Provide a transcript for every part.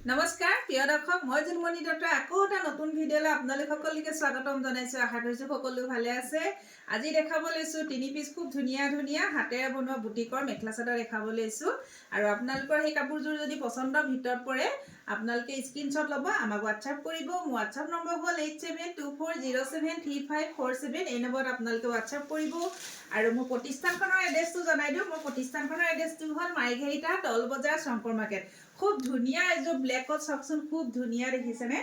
নমস্কাৰ প্ৰিয় দৰ্শক মই জুনমণি দত্ত আকৌ এটা নতুন ভিডিঅ'লৈ আপোনালোক সকলোকে স্বাগতম জনাইছো। আশা কৰিছো সকলো ভালে আছে। আজি দেখাব লৈছো তিনি পিচ খুব ধুনীয়া ধুনীয়া হাতেৰে বনোৱা বুটিকৰ মেখেলা চাদৰ দেখাব লৈছো। আৰু আপোনালোকৰ সেই কাপোৰযোৰ যদি পছন্দৰ ভিতৰত পৰে আপোনালোকে স্ক্ৰীনশ্বট ল'ব, আমাক হোৱাটছআপ কৰিব। মোৰ হোৱাটছআপ নম্বৰ হ'ল 8724073547। এই নম্বৰত আপোনালোকে হোৱাটছআপ কৰিব। আৰু মোৰ প্ৰতিষ্ঠানখনৰ এড্ৰেছটো জনাই দিওঁ। মোৰ প্ৰতিষ্ঠানখনৰ এড্ৰেছটো হ'ল মাইঘেৰিটা তল বজাৰ শংকৰ মাৰ্কেট। খুব ধুনীয়া এযোৰ ব্লেকত চাওকচোন, খুব ধুনীয়া দেখিছেনে?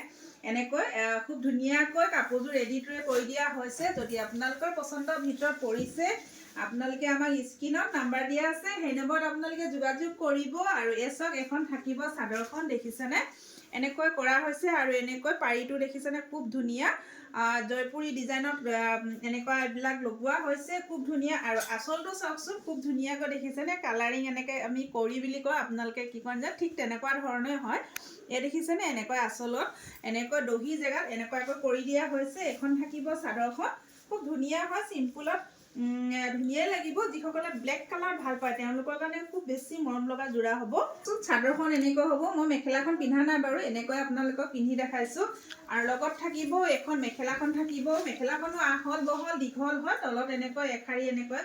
এনেকৈ খুব ধুনীয়াকৈ কাপোৰযোৰ ৰেডি কৰি দিয়া হৈছে। যদি আপোনালোকৰ পছন্দৰ ভিতৰত পৰিছে আপোনালোকে আমাক স্ক্ৰীনত নাম্বাৰ দিয়া আছে, সেই নম্বৰত আপোনালোকে যোগাযোগ কৰিব। আৰু এই চাওক এখন থাকিব চাদৰখন দেখিছেনে? এনেকৈ কৰা হৈছে আৰু এনেকৈ পাৰিটো দেখিছেনে? খুব ধুনীয়া জয়পুৰী ডিজাইনত এনেকুৱা এইবিলাক লগোৱা হৈছে, খুব ধুনীয়া। আৰু আঁচলটো চাওকচোন, খুব ধুনীয়াকৈ দেখিছেনে? কালাৰিং এনেকৈ আমি কৰি বুলি কওঁ, আপোনালোকে কি কয় যে ঠিক তেনেকুৱা ধৰণে হয়। এই দেখিছেনে? এনেকৈ আঁচলত এনেকৈ দহি জেগাত এনেকুৱাকৈ কৰি দিয়া হৈছে। এখন থাকিব চাদৰখন, খুব ধুনীয়া হয়, চিম্পুলত ধুনীয়াই লাগিব। যিসকলে ব্লেক কালাৰ ভাল পায় তেওঁলোকৰ কাৰণে খুব বেছি মৰম লগা যোৰা হ'ব। চাদৰখন এনেকুৱা হ'ব। মই মেখেলাখন পিন্ধা নাই বাৰু, এনেকৈ আপোনালোকক পিন্ধি দেখাইছোঁ। আৰু লগত থাকিব এখন মেখেলাখন থাকিব। মেখেলাখনো আহল বহল দীঘল হয়, তলত এনেকৈ এশাৰী এনেকৈ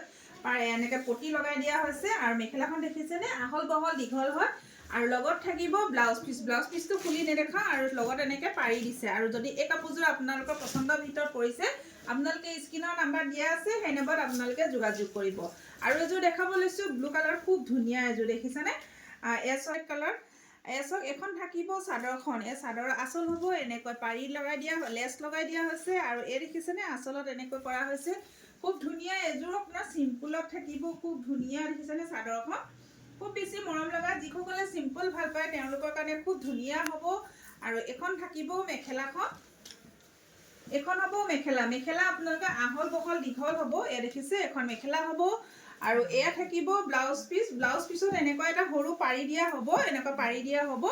এনেকৈ পটি লগাই দিয়া হৈছে। আৰু মেখেলাখন দেখিছেনে? আহল বহল দীঘল হয়। আৰু লগত থাকিব ব্লাউজ পিচ। ব্লাউজ পিচটো খুলি নেদেখাওঁ, আৰু লগত এনেকৈ পাৰি দিছে। আৰু যদি এই কাপোৰযোৰ আপোনালোকৰ পছন্দৰ ভিতৰত পৰিছে আপোনালোকে স্ক্ৰীনৰ নাম্বাৰ দিয়া আছে, সেই নম্বৰত আপোনালোকে যোগাযোগ কৰিব। আৰু এযোৰ দেখাব লৈছোঁ ব্লু কালাৰ, খুব ধুনীয়া এযোৰ দেখিছেনে? S white colour. এছক এখন থাকিব চাদৰখন। এই চাদৰৰ আঁচল হ'ব এনেকৈ পাৰি লগাই দিয়া, লেছ লগাই দিয়া হৈছে। আৰু এই দেখিছেনে? আঁচলত এনেকৈ কৰা হৈছে, খুব ধুনীয়া এযোৰ আপোনাৰ চিম্পুলত থাকিব। খুব ধুনীয়া দেখিছেনে চাদৰখন? খুব বেছি মৰম লগা। যিসকলে চিম্পল ভাল পায় তেওঁলোকৰ কাৰণে খুব ধুনীয়া হ'ব। আৰু এখন থাকিব মেখেলাখন। এখন হ'ব মেখেলা। মেখেলা আপোনালোকে আহল বহল দীঘল হ'ব। এয়া দেখিছে এখন মেখেলা হ'ব। আৰু এয়া থাকিব ব্লাউজ পিচ। ব্লাউজ পিছত এনেকুৱা এটা সৰু পাৰি দিয়া হ'ব, এনেকুৱা পাৰি দিয়া হ'ব।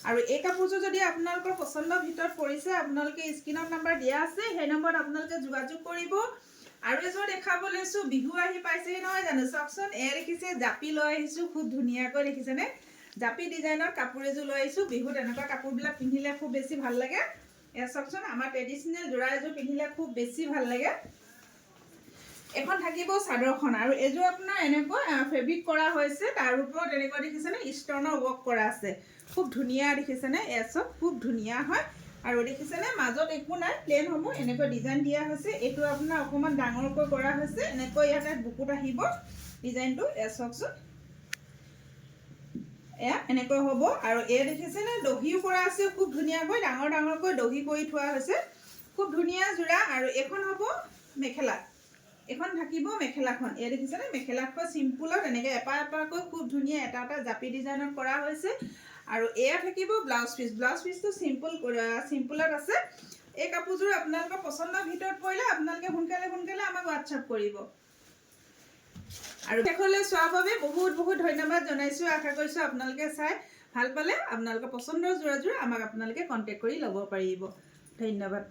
আৰু এই কাপোৰযোৰ যদি আপোনালোকৰ পছন্দৰ ভিতৰত পৰিছে আপোনালোকে স্ক্ৰীনত নাম্বাৰ দিয়া আছে, সেই নম্বৰত আপোনালোকে যোগাযোগ কৰিব। আৰু এযোৰ দেখাব লৈছোঁ, বিহু আহি পাইছেই নহয় জানো? চাওকচোন, এয়া দেখিছে জাপি লৈ আহিছোঁ, খুব ধুনীয়াকৈ দেখিছেনে? জাপি ডিজাইনৰ কাপোৰ এযোৰ লৈ আহিছোঁ। বিহুত এনেকুৱা কাপোৰবিলাক পিন্ধিলে খুব বেছি ভাল লাগে। এয়া চাওকচোন, আমাৰ ট্ৰেডিশ্যনেল যোৰা এযোৰ পিন্ধিলে খুব বেছি ভাল লাগে। এখন থাকিব চাদৰখন। আৰু এযোৰ আপোনাৰ এনেকৈ ফেব্ৰিক কৰা হৈছে, তাৰ ওপৰত এনেকুৱা দেখিছেনে? ষ্টনৰ ৱৰ্ক কৰা আছে, খুব ধুনীয়া দেখিছেনে? এয়া চাওক, খুব ধুনীয়া হয়। আৰু দেখিছেনে? মাজত একো নাই, প্লেন হ'ব, এনেকৈ ডিজাইন দিয়া হৈছে। এইটো আপোনাৰ অকণমান ডাঙৰকৈ কৰা হৈছে, এনেকৈ ইয়াতে বুকুত আহিব ডিজাইনটো। এয়া চাওকচোন, এয়া এনেকৈ হ'ব। আৰু এয়া দেখিছেনে? দহিও কৰা আছে খুব ধুনীয়াকৈ, ডাঙৰ ডাঙৰকৈ দহি কৰি থোৱা হৈছে, খুব ধুনীয়া যোৰা। আৰু এখন হ'ব মেখেলা। এখন থাকিব মেখেলাখন। এয়া দেখিছেনে? মেখেলাখন চিম্পুলত এনেকৈ এপাকৈ খুব ধুনীয়া এটা এটা জাপি ডিজাইনত কৰা হৈছে। আৰু এয়া থাকিব ব্লাউজ পিচ। ব্লাউজ পিচটো চিম্পুলত আছে। এই কাপোৰযোৰ আপোনালোকৰ পছন্দৰ ভিতৰত পৰিলে আপোনালোকে সোনকালে আমাক হোৱাটছআপ কৰিব। আৰু শেষলৈ চোৱাৰ বাবে বহুত বহুত ধন্যবাদ জনাইছোঁ। আশা কৰিছোঁ আপোনালোকে চাই ভাল পালে। আপোনালোকৰ পছন্দৰ যোৰাযোৰ আমাক আপোনালোকে কণ্টেক্ট কৰি ল'ব পাৰিব। ধন্যবাদ।